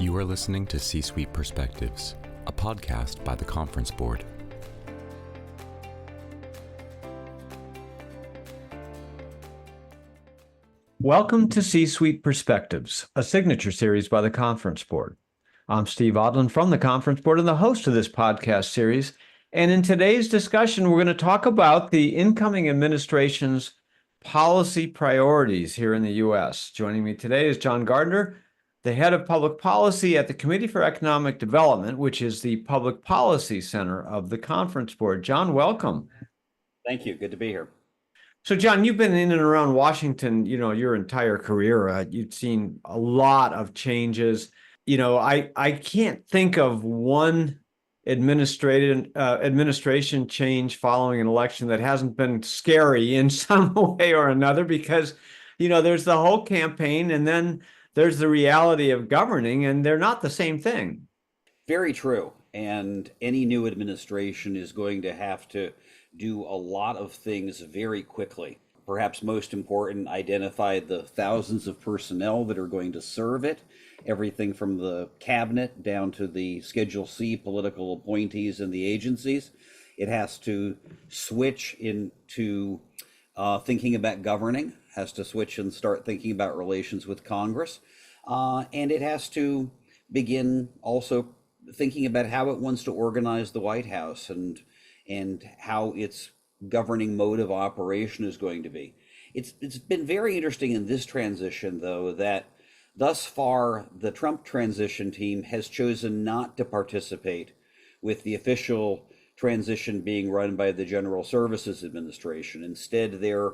You are listening to C-Suite Perspectives, a podcast by the Conference Board. Welcome to C-Suite Perspectives, a signature series by the Conference Board. I'm Steve Odland from the Conference Board and the host of this podcast series. And in today's discussion, we're going to talk about the incoming administration's policy priorities here in the U.S. Joining me today is John Gardner, the head of public policy at the Committee for Economic Development, which is the public policy center of the Conference Board. John, welcome. Thank you. Good to be here. So, John, you've been in and around Washington, your entire career. You've seen a lot of changes. I can't think of one administration change following an election that hasn't been scary in some way or another, because, there's the whole campaign and then there's the reality of governing, and they're not the same thing. Very true. And any new administration is going to have to do a lot of things very quickly. Perhaps most important, identify the thousands of personnel that are going to serve it, everything from the cabinet down to the Schedule C political appointees in the agencies. It has to switch into thinking about governing, has to switch and start thinking about relations with Congress, and it has to begin also thinking about how it wants to organize the White House and how its governing mode of operation is going to be. It's been very interesting in this transition, though, that thus far the Trump transition team has chosen not to participate with the official transition being run by the General Services Administration. Instead, they're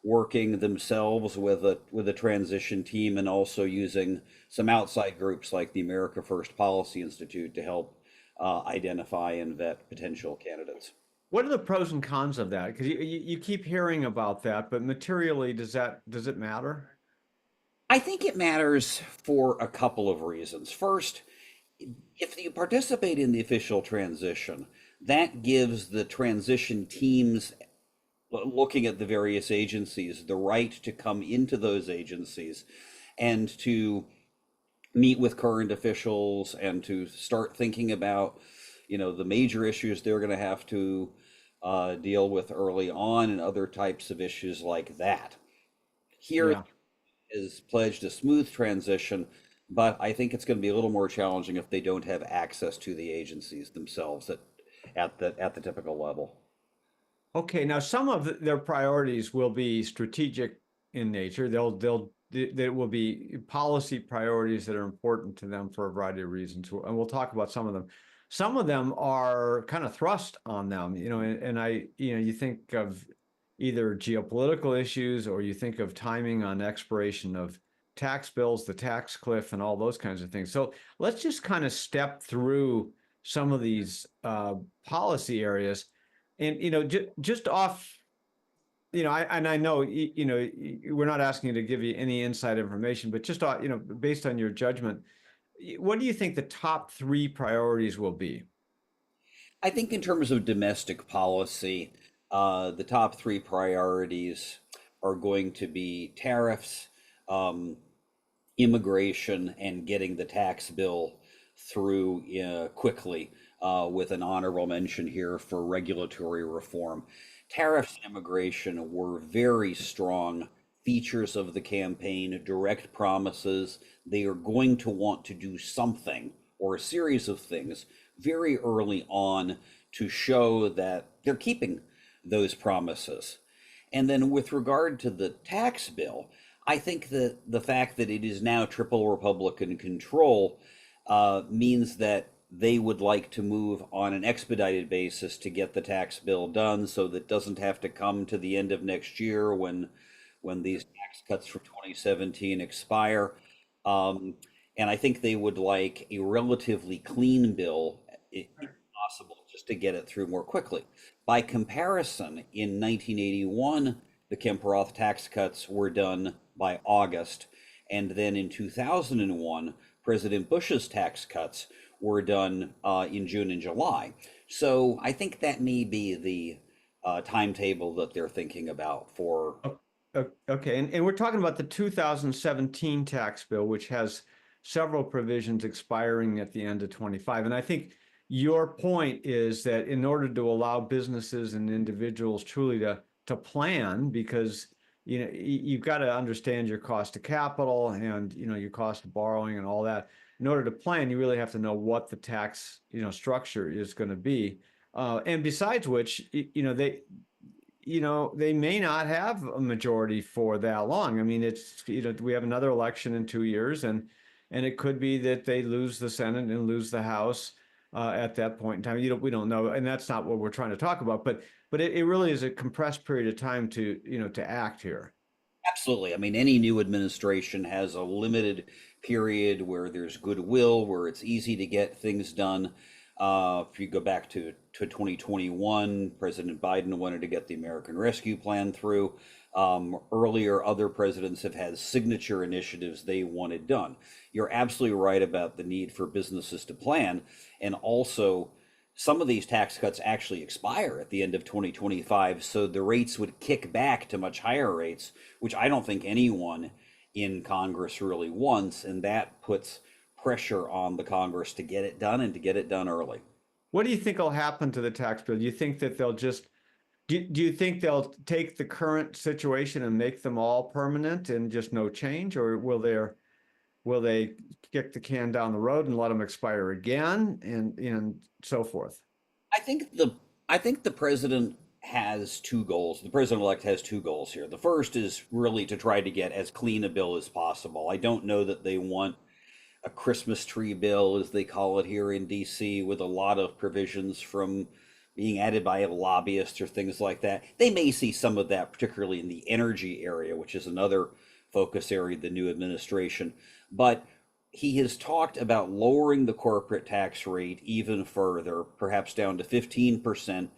working themselves with a transition team and also using some outside groups like the America First Policy Institute to help identify and vet potential candidates. What are the pros and cons of that? Because you keep hearing about that, but materially, does it matter? I think it matters for a couple of reasons. First, if you participate in the official transition, that gives the transition teams looking at the various agencies the right to come into those agencies and to meet with current officials and to start thinking about, the major issues they're going to have to deal with early on and other types of issues like that. Here is pledged a smooth transition, but I think it's going to be a little more challenging if they don't have access to the agencies themselves at the typical level. Okay, now some of their priorities will be strategic in nature. There will be policy priorities that are important to them for a variety of reasons, and we'll talk about some of them. Some of them are kind of thrust on them, you think of either geopolitical issues or you think of timing on expiration of tax bills, the tax cliff, and all those kinds of things. So let's just kind of step through some of these policy areas. And, just off, I know, we're not asking you to give you any inside information, but just, based on your judgment, what do you think the top three priorities will be? I think in terms of domestic policy, the top three priorities are going to be tariffs, immigration, and getting the tax bill through quickly, with an honorable mention here for regulatory reform. Tariffs and immigration were very strong features of the campaign, direct promises. They are going to want to do something or a series of things very early on to show that they're keeping those promises. And then with regard to the tax bill, I think that the fact that it is now triple Republican control means that they would like to move on an expedited basis to get the tax bill done so that it doesn't have to come to the end of next year when these tax cuts from 2017 expire. And I think they would like a relatively clean bill, if possible, just to get it through more quickly. By comparison, in 1981, the Kemp-Roth tax cuts were done by August. And then in 2001, President Bush's tax cuts were done in June and July. So I think that may be the timetable that they're thinking about for. Okay, and we're talking about the 2017 tax bill, which has several provisions expiring at the end of 25. And I think your point is that in order to allow businesses and individuals truly to plan, because you've got to understand your cost of capital and your cost of borrowing and all that. In order to plan, you really have to know what the tax structure is going to be. And besides which, they may not have a majority for that long. I mean, it's we have another election in 2 years, and it could be that they lose the Senate and lose the House at that point in time. We don't know, and that's not what we're trying to talk about. But it really is a compressed period of time to to act here. Absolutely. I mean, any new administration has a limited period where there's goodwill, where it's easy to get things done. If you go back to 2021, President Biden wanted to get the American Rescue Plan through. Earlier, other presidents have had signature initiatives they wanted done. You're absolutely right about the need for businesses to plan. And also, some of these tax cuts actually expire at the end of 2025, so the rates would kick back to much higher rates, which I don't think anyone in Congress really wants, and that puts pressure on the Congress to get it done and to get it done early. What do you think will happen to the tax bill? Do you think that they'll just do you think they'll take the current situation and make them all permanent and just no change, or will they kick the can down the road and let them expire again and so forth? I think the president has two goals. The president-elect has two goals here. The first is really to try to get as clean a bill as possible. I don't know that they want a Christmas tree bill, as they call it here in DC, with a lot of provisions from being added by a lobbyist or things like that. They may see some of that, particularly in the energy area, which is another focus area of the new administration. But he has talked about lowering the corporate tax rate even further, perhaps down to 15%,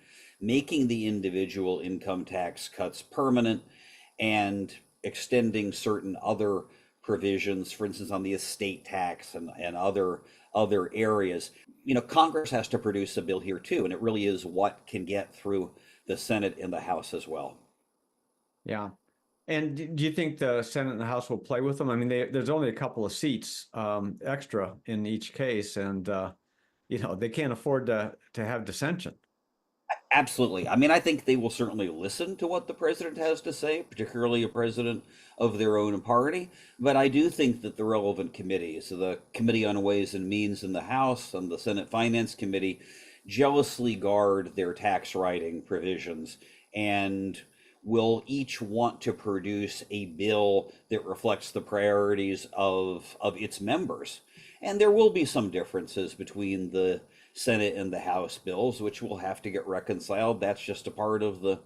making the individual income tax cuts permanent, and extending certain other provisions, for instance, on the estate tax and other areas. Congress has to produce a bill here too, and it really is what can get through the Senate and the House as well. Yeah. And do you think the Senate and the House will play with them? I mean, there's only a couple of seats extra in each case, and they can't afford to have dissension. Absolutely. I mean, I think they will certainly listen to what the president has to say, particularly a president of their own party. But I do think that the relevant committees, the Committee on Ways and Means in the House and the Senate Finance Committee, jealously guard their tax writing provisions and will each want to produce a bill that reflects the priorities of its members. And there will be some differences between the Senate and the House bills, which will have to get reconciled. That's just a part of the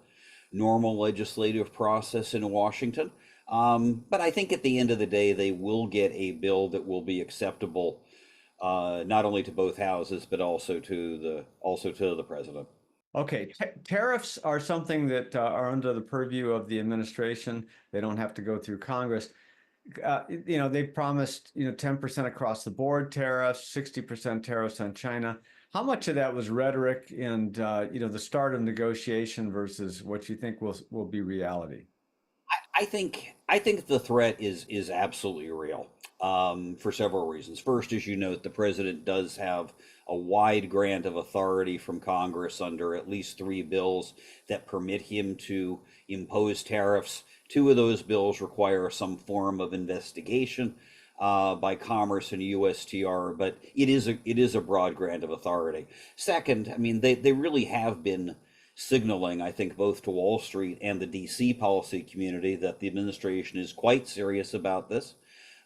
normal legislative process in Washington. But I think at the end of the day, they will get a bill that will be acceptable, not only to both houses, but also to the president. Okay, tariffs are something that are under the purview of the administration. They don't have to go through Congress. They promised 10% across the board tariffs, 60% tariffs on China. How much of that was rhetoric and the start of negotiation versus what you think will be reality? I think the threat is absolutely real, for several reasons. First, as you note, the president does have a wide grant of authority from Congress under at least 3 bills that permit him to impose tariffs. 2 of those bills require some form of investigation by Commerce and USTR, but it is a broad grant of authority. Second, I mean, they really have been signaling, I think, both to Wall Street and the DC policy community that the administration is quite serious about this.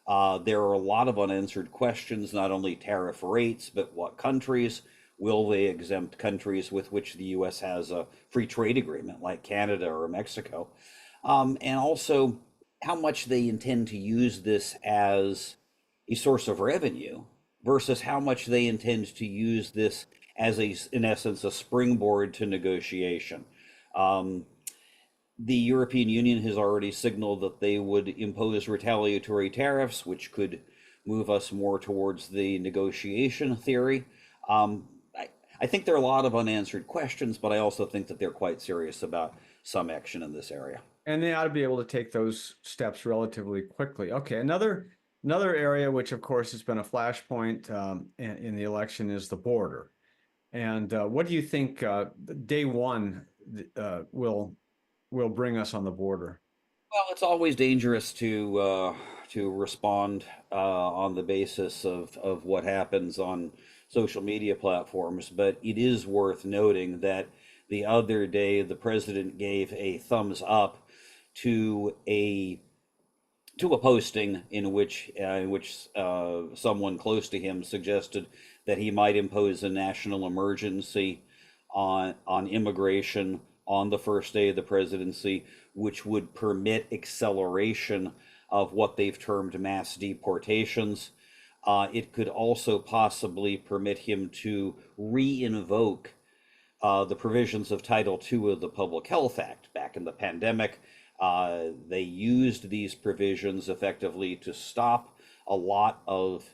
There are a lot of unanswered questions, not only tariff rates, but what countries. Will they exempt countries with which the U.S. has a free trade agreement, like Canada or Mexico? And also, how much they intend to use this as a source of revenue versus how much they intend to use this as in essence, a springboard to negotiation. The European Union has already signaled that they would impose retaliatory tariffs, which could move us more towards the negotiation theory. I think there are a lot of unanswered questions, but I also think that they're quite serious about some action in this area. And they ought to be able to take those steps relatively quickly. Okay, another Another area, which of course has been a flashpoint in the election, is the border. And what do you think day one will bring us on the border? Well, it's always dangerous to respond on the basis of what happens on social media platforms, but it is worth noting that the other day the president gave a thumbs up to a posting in which someone close to him suggested that he might impose a national emergency on immigration on the first day of the presidency, which would permit acceleration of what they've termed mass deportations. It could also possibly permit him to re-invoke the provisions of Title II of the Public Health Act. Back in the pandemic, they used these provisions effectively to stop a lot of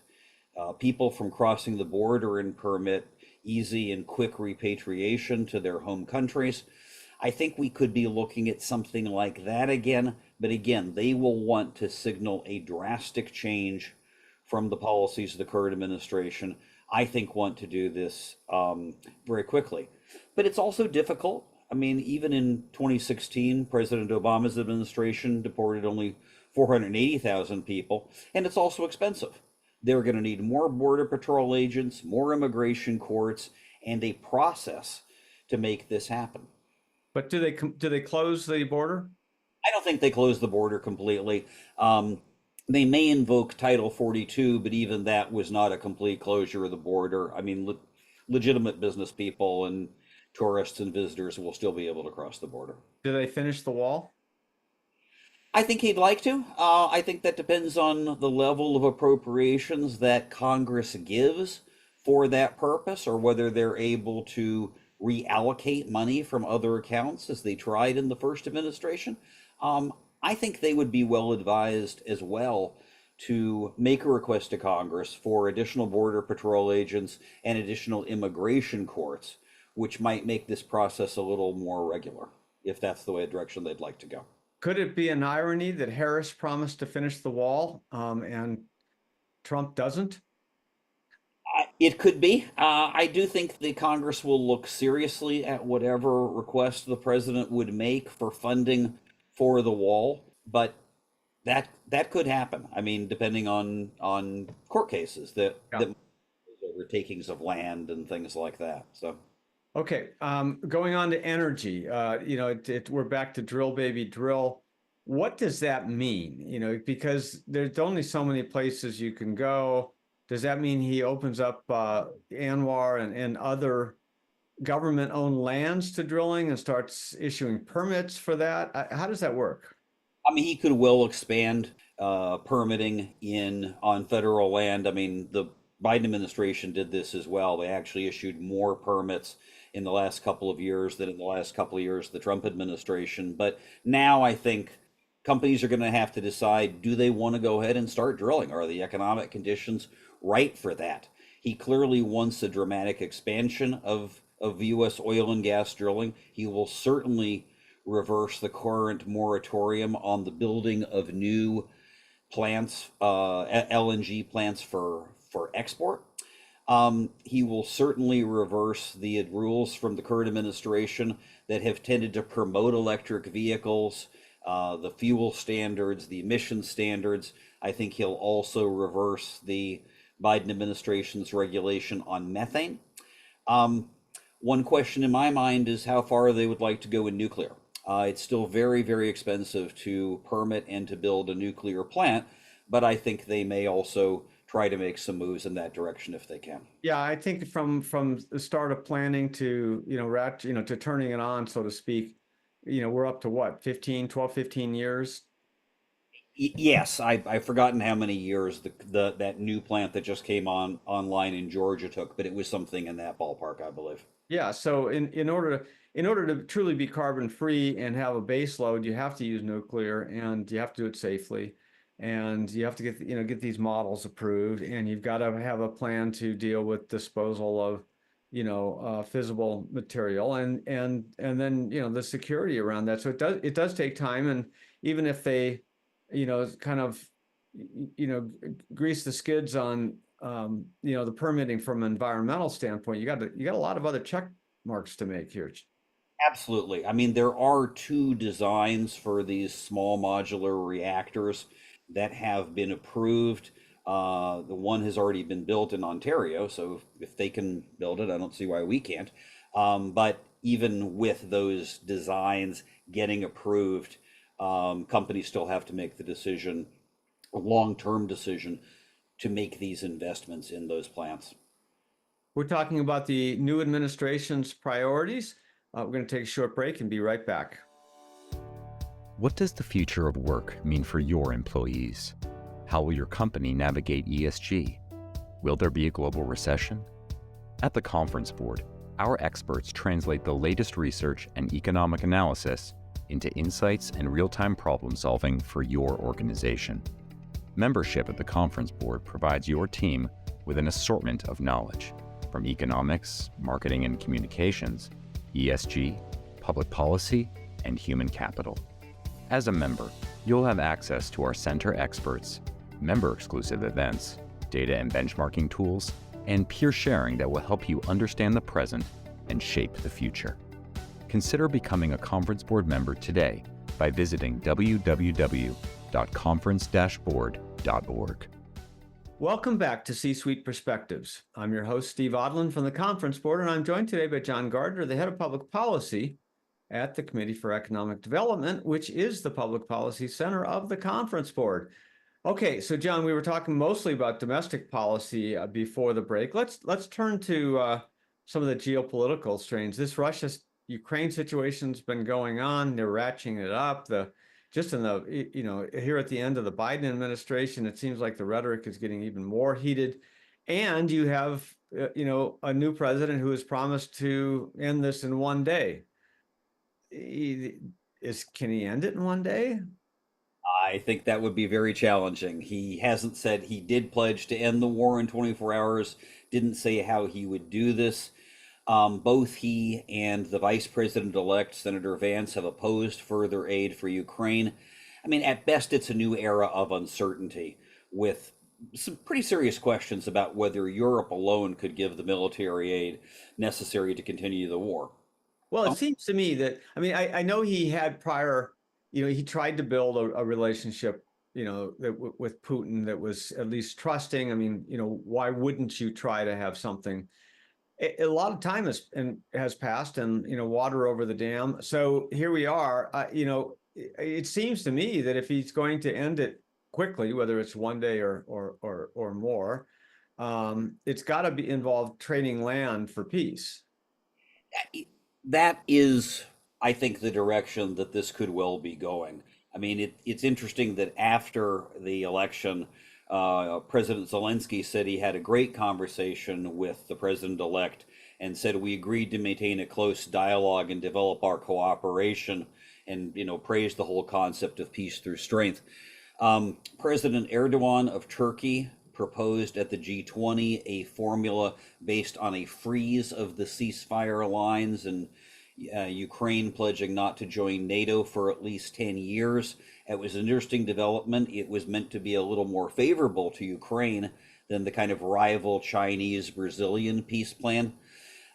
people from crossing the border and permit easy and quick repatriation to their home countries. I think we could be looking at something like that again, but again, they will want to signal a drastic change from the policies of the current administration. I think want to do this very quickly. But it's also difficult. I mean, even in 2016, President Obama's administration deported only 480,000 people, and it's also expensive. They're going to need more Border Patrol agents, more immigration courts, and a process to make this happen. But do they close the border? I don't think they close the border completely. They may invoke Title 42, but even that was not a complete closure of the border. I mean, legitimate business people and tourists and visitors will still be able to cross the border. Do they finish the wall? I think he'd like to. I think that depends on the level of appropriations that Congress gives for that purpose, or whether they're able to reallocate money from other accounts as they tried in the first administration. I think they would be well advised as well to make a request to Congress for additional Border Patrol agents and additional immigration courts, which might make this process a little more regular, if that's the way direction they'd like to go. Could it be an irony that Harris promised to finish the wall and Trump doesn't? It could be. I do think the Congress will look seriously at whatever request the president would make for funding for the wall, but that could happen. I mean, depending on court cases that overtakings of land and things like that. So. Okay, going on to energy, we're back to drill, baby, drill. What does that mean? Because there's only so many places you can go. Does that mean he opens up Anwar and other government-owned lands to drilling and starts issuing permits for that? How does that work? I mean, he could well expand permitting on federal land. I mean, the Biden administration did this as well. They actually issued more permits in the last couple of years than in the last couple of years of the Trump administration. But now I think companies are going to have to decide, do they want to go ahead and start drilling? Are the economic conditions right for that? He clearly wants a dramatic expansion of U.S. oil and gas drilling. He will certainly reverse the current moratorium on the building of new plants, LNG plants for export. He will certainly reverse the rules from the current administration that have tended to promote electric vehicles, the fuel standards, the emission standards. I think he'll also reverse the Biden administration's regulation on methane. One question in my mind is how far they would like to go in nuclear. It's still very, very expensive to permit and to build a nuclear plant, but I think they may also try to make some moves in that direction if they can. Yeah, I think from the start of planning to, to turning it on, so to speak, we're up to what, 15 years? Yes, I've forgotten how many years that new plant that just came online in Georgia took, but it was something in that ballpark, I believe. Yeah, so in order to truly be carbon free and have a base load, you have to use nuclear, and you have to do it safely, and you have to get these models approved, and you've got to have a plan to deal with disposal of fissile material, and then the security around that. So it does take time, and even if they kind of grease the skids on, the permitting from an environmental standpoint. You got a lot of other check marks to make here. Absolutely. I mean, there are two designs for these small modular reactors that have been approved. The one has already been built in Ontario, so if they can build it, I don't see why we can't. But even with those designs getting approved, companies still have to make the decision, a long-term decision, to make these investments in those plants. We're talking about the new administration's priorities. We're going to take a short break and be right back. What does the future of work mean for your employees? How will your company navigate ESG? Will there be a global recession? At the Conference Board, our experts translate the latest research and economic analysis into insights and real-time problem solving for your organization. Membership at the Conference Board provides your team with an assortment of knowledge, from economics, marketing and communications, ESG, public policy, and human capital. As a member, you'll have access to our center experts, member-exclusive events, data and benchmarking tools, and peer sharing that will help you understand the present and shape the future. Consider becoming a Conference Board member today by visiting www.conference-board.org. Welcome back to C-Suite Perspectives. I'm your host, Steve Odland from the Conference Board, and I'm joined today by John Gardner, the head of public policy at the Committee for Economic Development, which is the public policy center of the Conference Board. Okay, so John, we were talking mostly about domestic policy before the break. Let's turn to some of the geopolitical strains. This Russia-Ukraine situation's been going on. They're ratcheting it up. Just in here at the end of the Biden administration, it seems like the rhetoric is getting even more heated. And you have, a new president who has promised to end this in one day. Can he end it in one day? I think that would be very challenging. He hasn't said he did pledge to end the war in 24 hours, didn't say how he would do this. Both he and the Vice President-elect, Senator Vance, have opposed further aid for Ukraine. I mean, at best, it's a new era of uncertainty with some pretty serious questions about whether Europe alone could give the military aid necessary to continue the war. Well, it seems to me that, I know he had prior, he tried to build a relationship, with Putin that was at least trusting. Why wouldn't you try to have something? A lot of time has passed, and water over the dam. So here we are. It seems to me that if he's going to end it quickly, whether it's one day or more, it's got to be involved trading land for peace. That is, I think, the direction that this could well be going. I mean, it's interesting that after the election, President Zelensky said he had a great conversation with the president-elect and said we agreed to maintain a close dialogue and develop our cooperation, and praised the whole concept of peace through strength. President Erdogan of Turkey proposed at the G20 a formula based on a freeze of the ceasefire lines, and Ukraine pledging not to join NATO for at least 10 years. It was an interesting development. It was meant to be a little more favorable to Ukraine than the kind of rival Chinese-Brazilian peace plan.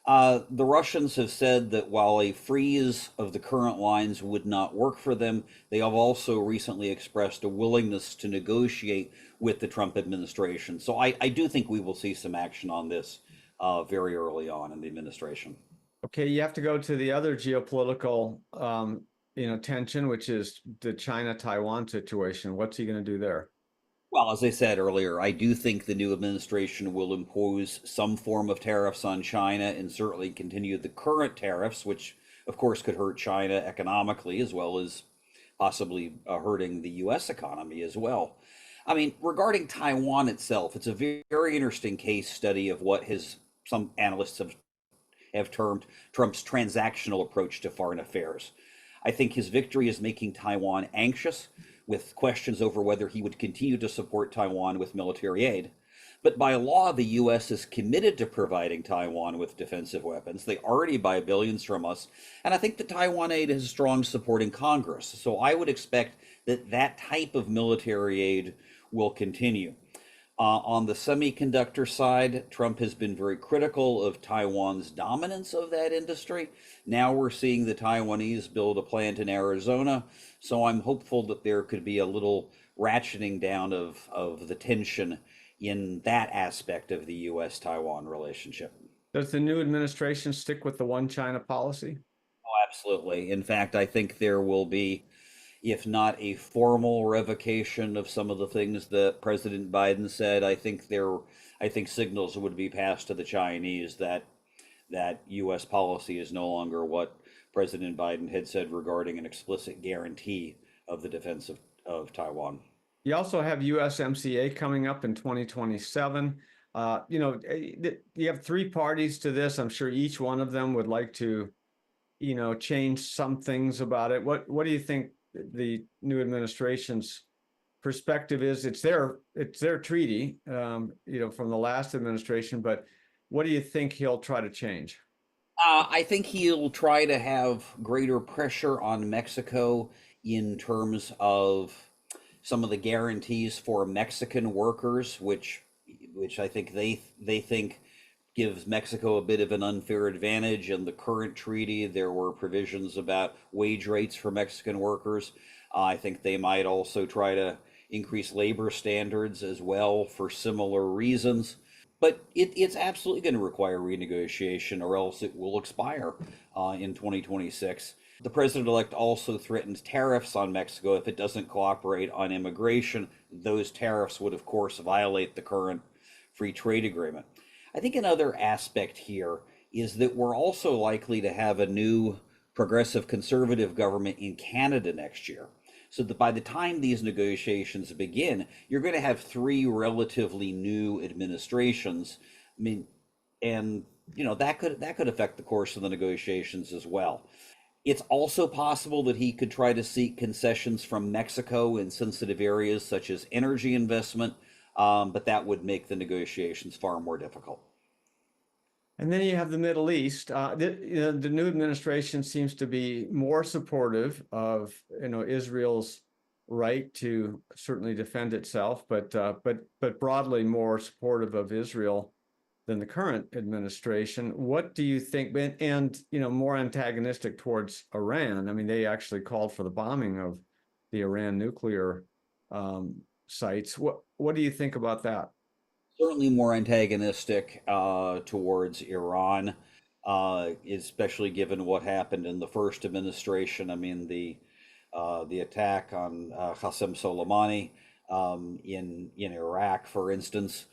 The Russians have said that while a freeze of the current lines would not work for them, they have also recently expressed a willingness to negotiate with the Trump administration. So I do think we will see some action on this very early on in the administration. Okay, you have to go to the other geopolitical, tension, which is the China-Taiwan situation. What's he going to do there? Well, as I said earlier, I do think the new administration will impose some form of tariffs on China and certainly continue the current tariffs, which of course could hurt China economically as well as possibly hurting the U.S. economy as well. I mean, regarding Taiwan itself, it's a very interesting case study of what some analysts have termed Trump's transactional approach to foreign affairs. I think his victory is making Taiwan anxious, with questions over whether he would continue to support Taiwan with military aid. But by law, the U.S. is committed to providing Taiwan with defensive weapons. They already buy billions from us, and I think the Taiwan aid has strong support in Congress. So I would expect that type of military aid will continue. On the semiconductor side, Trump has been very critical of Taiwan's dominance of that industry. Now we're seeing the Taiwanese build a plant in Arizona. So I'm hopeful that there could be a little ratcheting down of the tension in that aspect of the US Taiwan relationship. Does the new administration stick with the one China policy? Oh, absolutely. In fact, I think there will be, if not a formal revocation of some of the things that President Biden said, I think signals would be passed to the Chinese that U.S. policy is no longer what President Biden had said regarding an explicit guarantee of the defense of Taiwan. You also have USMCA coming up in 2027. You have three parties to this. I'm sure each one of them would like to, change some things about it. What do you think the new administration's perspective is? It's their treaty, from the last administration, but what do you think he'll try to change? I think he'll try to have greater pressure on Mexico in terms of some of the guarantees for Mexican workers, which I think they think gives Mexico a bit of an unfair advantage. In the current treaty, there were provisions about wage rates for Mexican workers. I think they might also try to increase labor standards as well for similar reasons. But it's absolutely going to require renegotiation, or else it will expire in 2026. The president-elect also threatened tariffs on Mexico if it doesn't cooperate on immigration. Those tariffs would, of course, violate the current free trade agreement. I think another aspect here is that we're also likely to have a new progressive conservative government in Canada next year. So that by the time these negotiations begin, you're going to have three relatively new administrations. I mean, and that could affect the course of the negotiations as well. It's also possible that he could try to seek concessions from Mexico in sensitive areas such as energy investment, but that would make the negotiations far more difficult. And then you have the Middle East. The new administration seems to be more supportive of Israel's right to certainly defend itself, but broadly more supportive of Israel than the current administration. What do you think? And more antagonistic towards Iran. I mean, they actually called for the bombing of the Iran nuclear sites. What do you think about that? Certainly more antagonistic towards Iran, especially given what happened in the first administration. I mean, the attack on Qasem Soleimani in Iraq, for instance,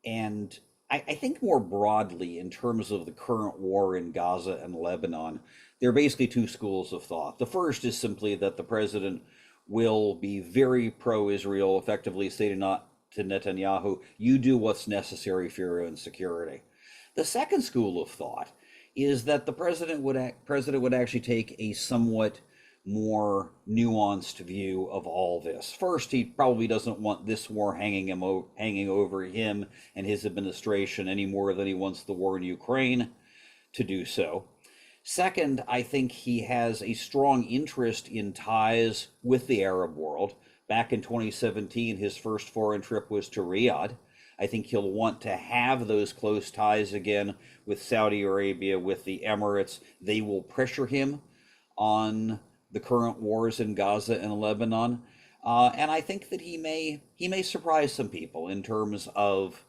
and I think more broadly in terms of the current war in Gaza and Lebanon, there are basically two schools of thought. The first is simply that the president will be very pro-Israel, effectively stating not to Netanyahu, you do what's necessary for your own security. The second school of thought is that the president would actually take a somewhat more nuanced view of all this. First, he probably doesn't want this war hanging over him and his administration any more than he wants the war in Ukraine to do so. Second, I think he has a strong interest in ties with the Arab world. Back in 2017, his first foreign trip was to Riyadh. I think he'll want to have those close ties again with Saudi Arabia, with the Emirates. They will pressure him on the current wars in Gaza and Lebanon. And I think that he may surprise some people in terms of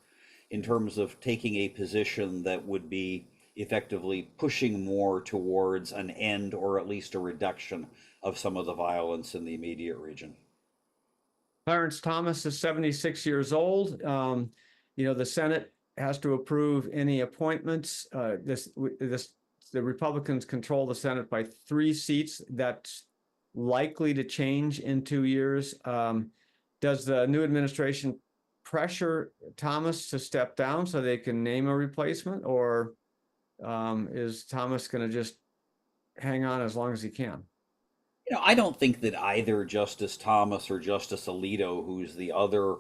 taking a position that would be effectively pushing more towards an end, or at least a reduction of some of the violence in the immediate region. Clarence Thomas is 76 years old. The Senate has to approve any appointments. The Republicans control the Senate by 3 seats. That's likely to change in 2 years. Does the new administration pressure Thomas to step down so they can name a replacement, or is Thomas going to just hang on as long as he can? I don't think that either Justice Thomas or Justice Alito, who's the other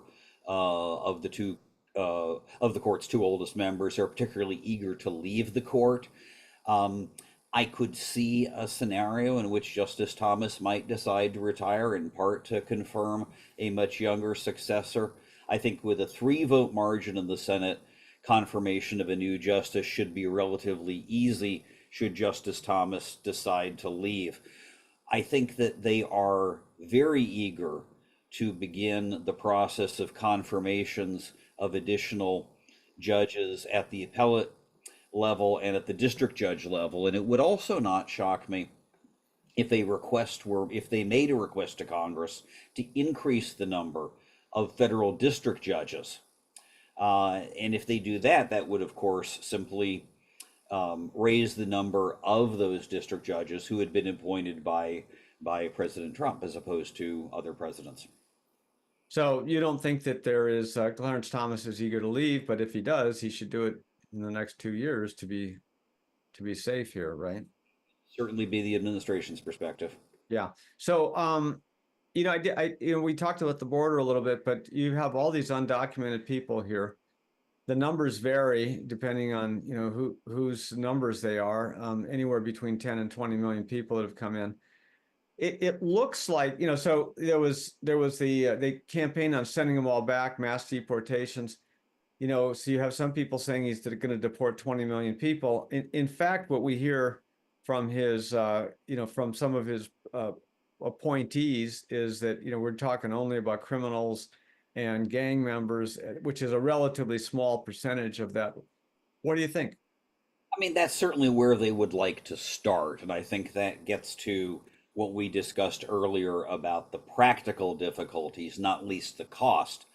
of the two of the court's two oldest members, are particularly eager to leave the court. I could see a scenario in which Justice Thomas might decide to retire, in part to confirm a much younger successor. I think with a 3 vote margin in the Senate, confirmation of a new justice should be relatively easy should Justice Thomas decide to leave. I think that they are very eager to begin the process of confirmations of additional judges at the appellate level and at the district judge level. And it would also not shock me if they made a request to Congress to increase the number of federal district judges. And if they do that, that would, of course, simply raise the number of those district judges who had been appointed by President Trump as opposed to other presidents. So you don't think that there is Clarence Thomas is eager to leave, but if he does, he should do it in the next 2 years to be safe here, right? Certainly be the administration's perspective. Yeah. So we talked about the border a little bit, but you have all these undocumented people here. The numbers vary depending on whose numbers they are. Anywhere between 10 and 20 million people that have come in. It looks like so there was the campaign on sending them all back, mass deportations. So you have some people saying he's going to deport 20 million people. In fact, what we hear from his from some of his appointees is that we're talking only about criminals and gang members, which is a relatively small percentage of that. What do you think? I mean, that's certainly where they would like to start. And I think that gets to what we discussed earlier about the practical difficulties, not least the cost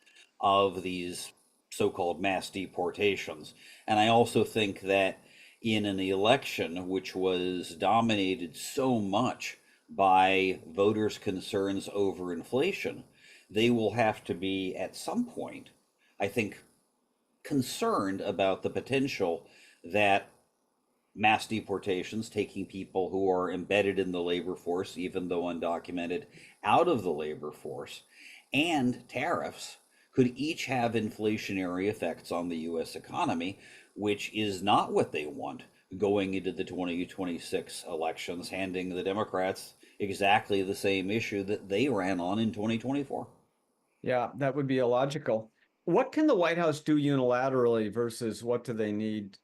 of these so-called mass deportations. And I also think that in an election which was dominated so much by voters' concerns over inflation, they will have to be at some point, I think, concerned about the potential that mass deportations, taking people who are embedded in the labor force, even though undocumented, out of the labor force, and tariffs could each have inflationary effects on the US economy, which is not what they want going into the 2026 elections, handing the Democrats exactly the same issue that they ran on in 2024. Yeah, that would be illogical. What can the White House do unilaterally versus what do they need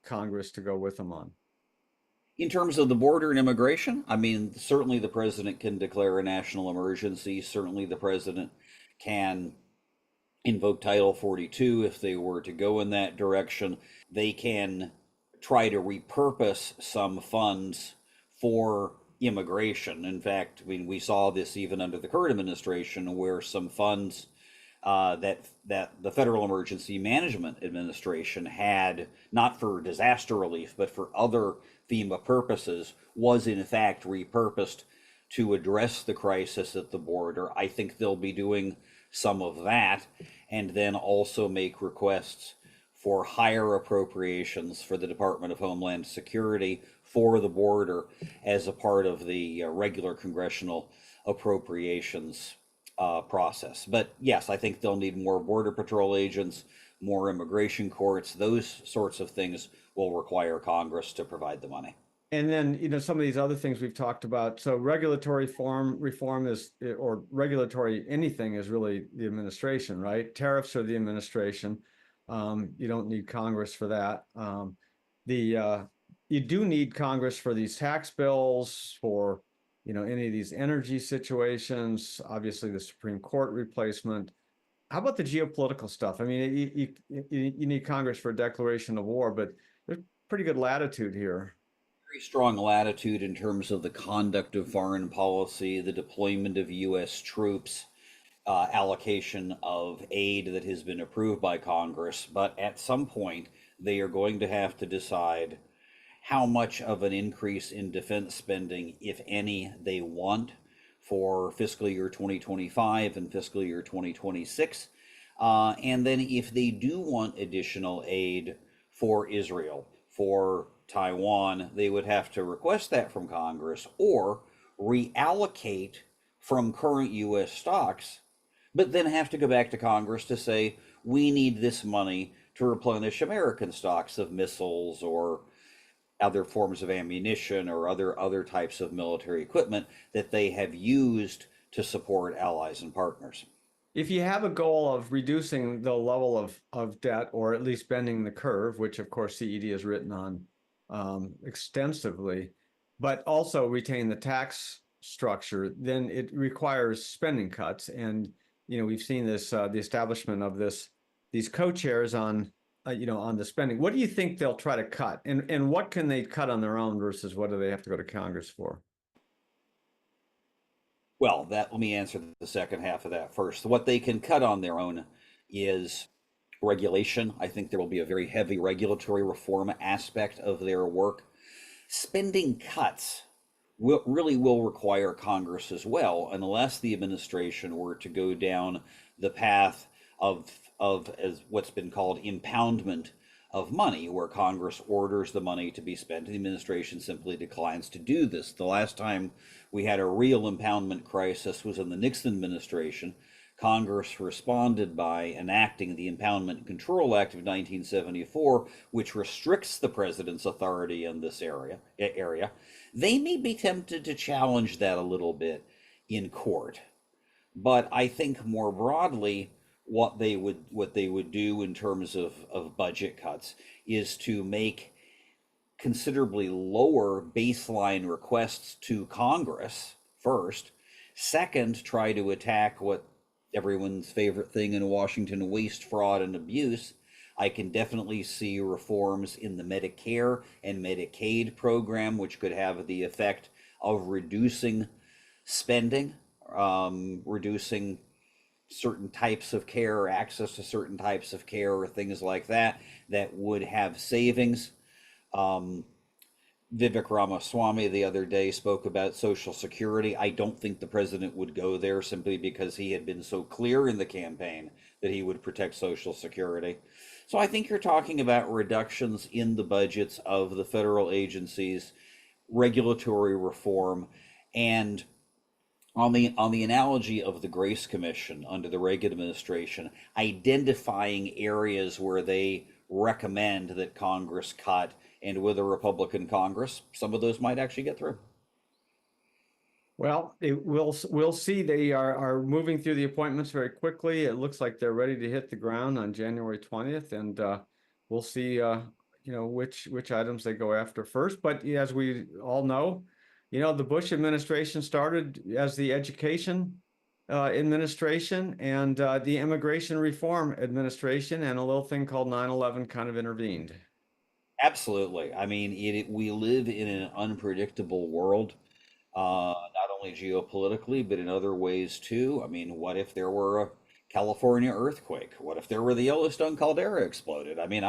Congress to go with them on? In terms of the border and immigration, I mean, certainly the president can declare a national emergency. Certainly the president can invoke Title 42 if they were to go in that direction. They can try to repurpose some funds for immigration. In fact, I mean, we saw this even under the current administration, where some funds that the Federal Emergency Management Administration had, not for disaster relief, but for other FEMA purposes, was in fact repurposed to address the crisis at the border. I think they'll be doing some of that, and then also make requests for higher appropriations for the Department of Homeland Security for the border as a part of the regular congressional appropriations process. But yes, I think they'll need more Border Patrol agents, more immigration courts. Those sorts of things will require Congress to provide the money. And then, some of these other things we've talked about. So regulatory reform is, or regulatory anything is really the administration, right? Tariffs are the administration. You don't need Congress for that. You do need Congress for these tax bills, for any of these energy situations, obviously the Supreme Court replacement. How about the geopolitical stuff? I mean, you need Congress for a declaration of war, but there's pretty good latitude here. Very strong latitude in terms of the conduct of foreign policy, the deployment of U.S. troops, allocation of aid that has been approved by Congress. But at some point, they are going to have to decide how much of an increase in defense spending, if any, they want for fiscal year 2025 and fiscal year 2026. And then if they do want additional aid for Israel, for Taiwan, they would have to request that from Congress or reallocate from current U.S. stocks, but then have to go back to Congress to say, we need this money to replenish American stocks of missiles or other forms of ammunition or other types of military equipment that they have used to support allies and partners. If you have a goal of reducing the level of debt, or at least bending the curve, which of course CED has written on extensively, but also retain the tax structure, then it requires spending cuts. And we've seen this the establishment of these co-chairs on on the spending. What do you think they'll try to cut, and what can they cut on their own versus what do they have to go to Congress for? Well, let me answer the second half of that first. What they can cut on their own is regulation. I think there will be a very heavy regulatory reform aspect of their work. Spending cuts really will require Congress as well, unless the administration were to go down the path of as what's been called impoundment of money, where Congress orders the money to be spent. The administration simply declines to do this. The last time we had a real impoundment crisis was in the Nixon administration. Congress responded by enacting the Impoundment Control Act of 1974, which restricts the president's authority in this area. They may be tempted to challenge that a little bit in court, but I think more broadly, what they would do in terms of budget cuts is to make considerably lower baseline requests to Congress first. Second, try to attack what everyone's favorite thing in Washington: waste, fraud, and abuse. I can definitely see reforms in the Medicare and Medicaid program, which could have the effect of reducing spending, reducing certain types of care, or access to certain types of care, or things like that, that would have savings. Vivek Ramaswamy the other day spoke about Social Security. I don't think the president would go there, simply because he had been so clear in the campaign that he would protect Social Security. So I think you're talking about reductions in the budgets of the federal agencies, regulatory reform, and on the analogy of the Grace Commission under the Reagan administration, identifying areas where they recommend that Congress cut, and with a Republican Congress, some of those might actually get through. Well, we'll see. They are moving through the appointments very quickly. It looks like they're ready to hit the ground on January 20th, and we'll see which items they go after first. But as we all know, the Bush administration started as the education administration, and the immigration reform administration, and a little thing called 9/11 kind of intervened. Absolutely. I mean, we live in an unpredictable world, not only geopolitically, but in other ways too. I mean, what if there were a California earthquake? What if there were the Yellowstone caldera exploded? I mean,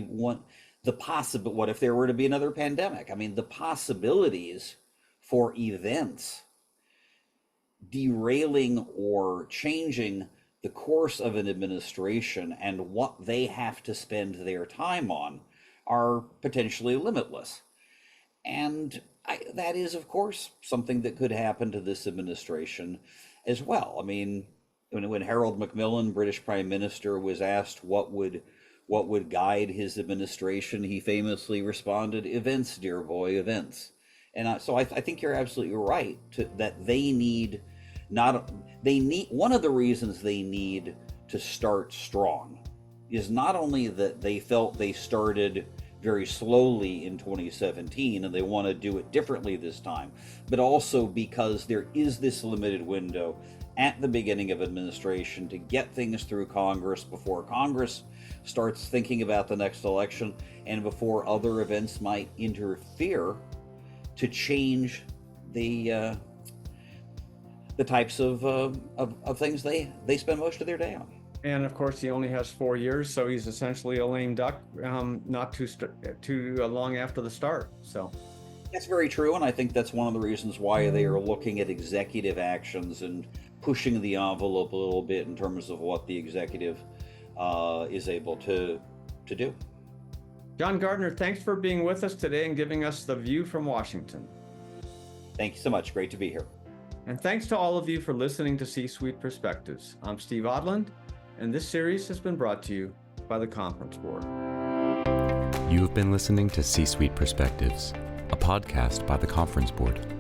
what if there were to be another pandemic? I mean, the possibilities for events derailing or changing the course of an administration and what they have to spend their time on are potentially limitless. And that is, of course, something that could happen to this administration as well. I mean, when Harold Macmillan, British Prime Minister, was asked what would guide his administration, he famously responded, "Events, dear boy, events." And so I think you're absolutely right that one of the reasons they need to start strong is not only that they felt they started very slowly in 2017 and they want to do it differently this time, but also because there is this limited window at the beginning of administration to get things through Congress before Congress starts thinking about the next election, and before other events might interfere to change the types of things they spend most of their day on. And of course, he only has 4 years, so he's essentially a lame duck, not too long after the start. So that's very true, and I think that's one of the reasons why they are looking at executive actions and pushing the envelope a little bit in terms of what the executive is able to do. John Gardner, thanks for being with us today and giving us the view from Washington. Thank you so much. Great to be here. And thanks to all of you for listening to C-Suite Perspectives. I'm Steve Odland, and this series has been brought to you by the Conference Board. You have been listening to C-Suite Perspectives, a podcast by the Conference Board.